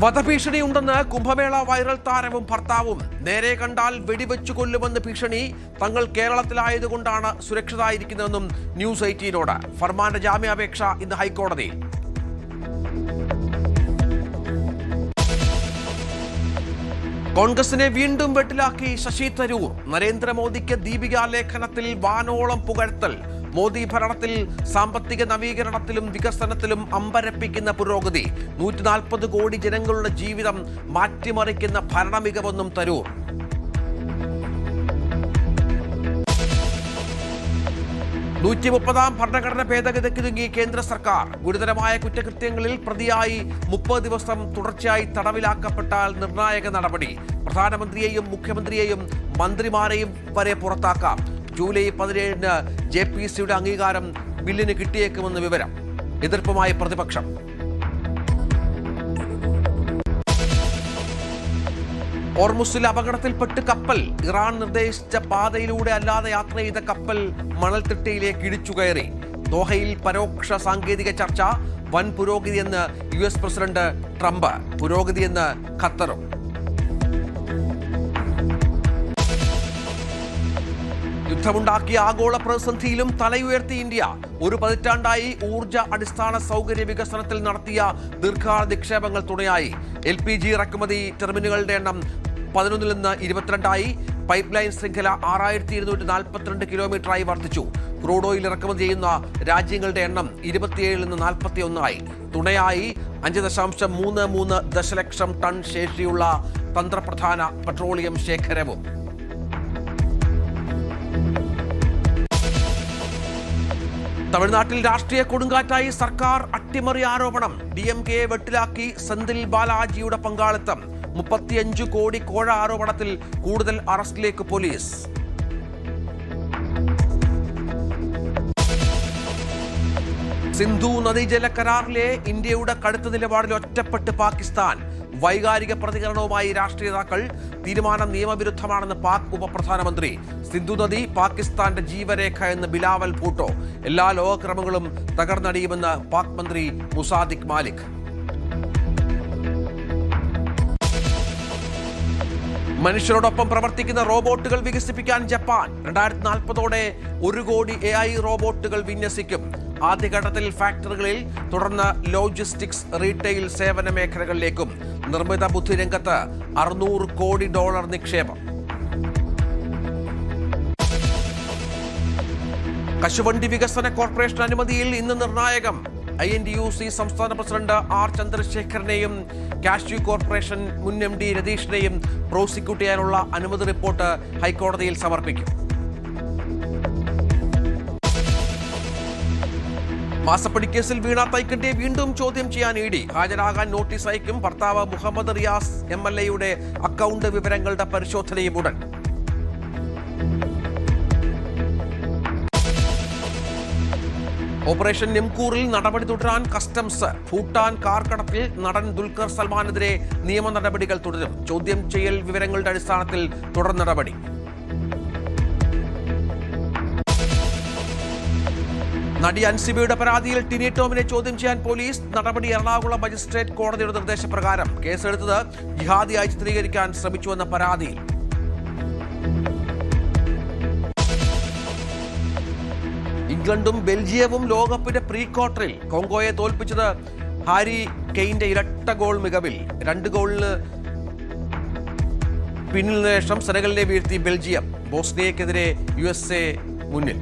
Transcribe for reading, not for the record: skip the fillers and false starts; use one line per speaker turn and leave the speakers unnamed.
വധഭീഷണിയുണ്ടെന്ന് Kumbh Mela viral താരവും ഭർത്താവും. നേരെ കണ്ടാൽ വെടിവെച്ചു കൊല്ലുമെന്ന് ഭീഷണി. തങ്ങൾ കേരളത്തിലായതുകൊണ്ടാണ് സുരക്ഷിതരായിരിക്കുന്നതെന്നും ന്യൂസ് 18നോട്. ഫർമാന്റെ ജാമ്യാപേക്ഷ ഇന്ന് ഹൈക്കോടതിയിൽ. കോൺഗ്രസിനെ വീണ്ടും വെട്ടിലാക്കി ശശി തരൂർ. നരേന്ദ്രമോദിക്ക് ദീപിക ലേഖനത്തിൽ വാനോളം പുകഴ്ത്തൽ. മോദി ഭരണത്തിൽ സാമ്പത്തിക നവീകരണത്തിലും വികസനത്തിലും അമ്പരപ്പിക്കുന്ന പുരോഗതി. 140 കോടി ജനങ്ങളുടെ ജീവിതം മാറ്റിമറിക്കുന്ന ഭരണമികവെന്നും തരൂർ. ഭരണഘടന ഭേദഗതിക്കൊരുങ്ങി കേന്ദ്ര സർക്കാർ. ഗുരുതരമായ കുറ്റകൃത്യങ്ങളിൽ പ്രതിയായി 30 ദിവസം തുടർച്ചയായി തടവിലാക്കപ്പെട്ടാൽ നിർണായക നടപടി. പ്രധാനമന്ത്രിയെയും മുഖ്യമന്ത്രിയെയും മന്ത്രിമാരെയും വരെ പുറത്താക്കാം. ജൂലൈ 17-ന് JPC-യുടെ അംഗീകാരം ബില്ലിന് കിട്ടിയേക്കുമെന്ന് വിവരം. എതിർപ്പുമായി പ്രതിപക്ഷം. ഹോർമുസിൽ അപകടത്തിൽപ്പെട്ട് കപ്പൽ. ഇറാൻ നിർദ്ദേശിച്ച പാതയിലൂടെ അല്ലാതെ യാത്ര ചെയ്ത കപ്പൽ മണൽത്തിട്ടയിലേക്ക് ഇടിച്ചു കയറി. ദോഹയിൽ പരോക്ഷ സാങ്കേതിക ചർച്ച. വൻ പുരോഗതിയെന്ന് US പ്രസിഡന്റ് ട്രംപ്. പുരോഗതിയെന്ന് ഖത്തറും. യുദ്ധമുണ്ടാക്കിയ ആഗോള പ്രതിസന്ധിയിലും തലയുയർത്തി ഇന്ത്യ. ഒരു പതിറ്റാണ്ടായി ഊർജ അടിസ്ഥാന സൗകര്യ വികസനത്തിൽ നടത്തിയ ദീർഘകാല നിക്ഷേപങ്ങൾ തുണയായി. LPG ഇറക്കുമതി ടെർമിനലുകളുടെ എണ്ണം 11-ൽ നിന്ന് 22-ആയി. പൈപ്പ് ലൈൻ ശൃംഖല 6242 കിലോമീറ്ററായി വർദ്ധിച്ചു. ക്രൂഡ് ഓയിൽ ഇറക്കുമതി ചെയ്യുന്ന രാജ്യങ്ങളുടെ എണ്ണം 27-ൽ നിന്ന് 41-ആയി. തുണയായി 5.33 ദശലക്ഷം ടൺ ശേഷിയുള്ള തന്ത്രപ്രധാന പെട്രോളിയം ശേഖരവും. തമിഴ്നാട്ടിൽ രാഷ്ട്രീയ കൊടുങ്കാറ്റായി സർക്കാർ അട്ടിമറി ആരോപണം. DMK വെട്ടിലാക്കി സെന്തിൽ ബാലാജിയുടെ പങ്കാളിത്തം. 35 കോടി കോഴ ആരോപണത്തിൽ കൂടുതൽ അറസ്റ്റിലേക്ക് പോലീസ്. സിന്ധു നദീജല കരാറിലെ ഇന്ത്യയുടെ കടുത്ത നിലപാടിൽ ഒറ്റപ്പെട്ട് പാകിസ്ഥാൻ. വൈകാരിക പ്രതികരണവുമായി രാഷ്ട്രീയ നേതാക്കൾ. തീരുമാനം നിയമവിരുദ്ധമാണെന്ന് പാക് ഉപപ്രധാനമന്ത്രി. സിന്ധു നദി പാകിസ്ഥാന്റെ ജീവരേഖ എന്ന് ബിലാവൽ ഭൂട്ടോ. എല്ലാ ലോകക്രമങ്ങളും തകർന്നടിയുമെന്ന് പാക് മന്ത്രി മുസാദിഖ് മാലിക്. മനുഷ്യരോടൊപ്പം പ്രവർത്തിക്കുന്ന റോബോട്ടുകൾ വികസിപ്പിക്കാൻ ജപ്പാൻ. 2040-ഓടെ 1 കോടി AI റോബോട്ടുകൾ വിന്യസിക്കും. ആദ്യഘട്ടത്തിൽ ഫാക്ടറികളിൽ, തുടർന്ന് ലോജിസ്റ്റിക്സ്, റീറ്റെയിൽ സേവന മേഖലകളിലേക്കും. നിർമ്മിത ബുദ്ധി രംഗത്ത് $600 കോടി നിക്ഷേപം. കശുവണ്ടി വികസന കോർപ്പറേഷൻ അനുമതിയിൽ ഇന്ന് നിർണായകം. INTUC സംസ്ഥാന പ്രസിഡന്റ് R ചന്ദ്രശേഖരനെയും കാഷ്യൂ കോർപ്പറേഷൻ മുൻ MD രതീഷിനെയും പ്രോസിക്യൂട്ട് ചെയ്യാനുള്ള അനുമതി റിപ്പോർട്ട് ഹൈക്കോടതിയിൽ സമർപ്പിക്കും. മാസപ്പടിക്കേസിൽ വീണ തൈക്കണ്ടിയെ വീണ്ടും ചോദ്യം ചെയ്യാൻ ED. ഹാജരാകാൻ നോട്ടീസ് അയക്കും. ഭർത്താവ് മുഹമ്മദ് റിയാസ് MLA-യുടെ അക്കൗണ്ട് വിവരങ്ങളുടെ പരിശോധനയും ഉടൻ. ഓപ്പറേഷൻ നിംകൂറിൽ നടപടി തുടരാൻ കസ്റ്റംസ്. ഭൂട്ടാൻ കാർ കടത്തിൽ നടൻ ദുൽഖർ സൽമാനെതിരെ നിയമ നടപടികൾ തുടരും. ചോദ്യം ചെയ്യൽ വിവരങ്ങളുടെ അടിസ്ഥാനത്തിൽ തുടർ നടപടി. നടി അൻസിബയുടെ പരാതിയിൽ ടിനി ടോമിനെ ചോദ്യം ചെയ്യാൻ പോലീസ്. നടപടി എറണാകുളം മജിസ്ട്രേറ്റ് കോടതിയുടെ നിർദ്ദേശപ്രകാരം. കേസെടുത്തത് ജിഹാദിയായി ചിത്രീകരിക്കാൻ ശ്രമിച്ചുവെന്ന പരാതിയിൽ. ഇംഗ്ലണ്ടും ബെൽജിയവും ലോകകപ്പിന്റെ പ്രീ ക്വാർട്ടറിൽ. കോങ്കോയെ തോൽപ്പിച്ചത് ഹാരി കെയ്ന്റെ ഇരട്ട ഗോൾ മികവിൽ. 2 ഗോളിന് പിന്നിൽ ശേഷം സെനഗലിനെ വീഴ്ത്തി ബെൽജിയം. ബോസ്നിയക്കെതിരെ USA മുന്നിൽ.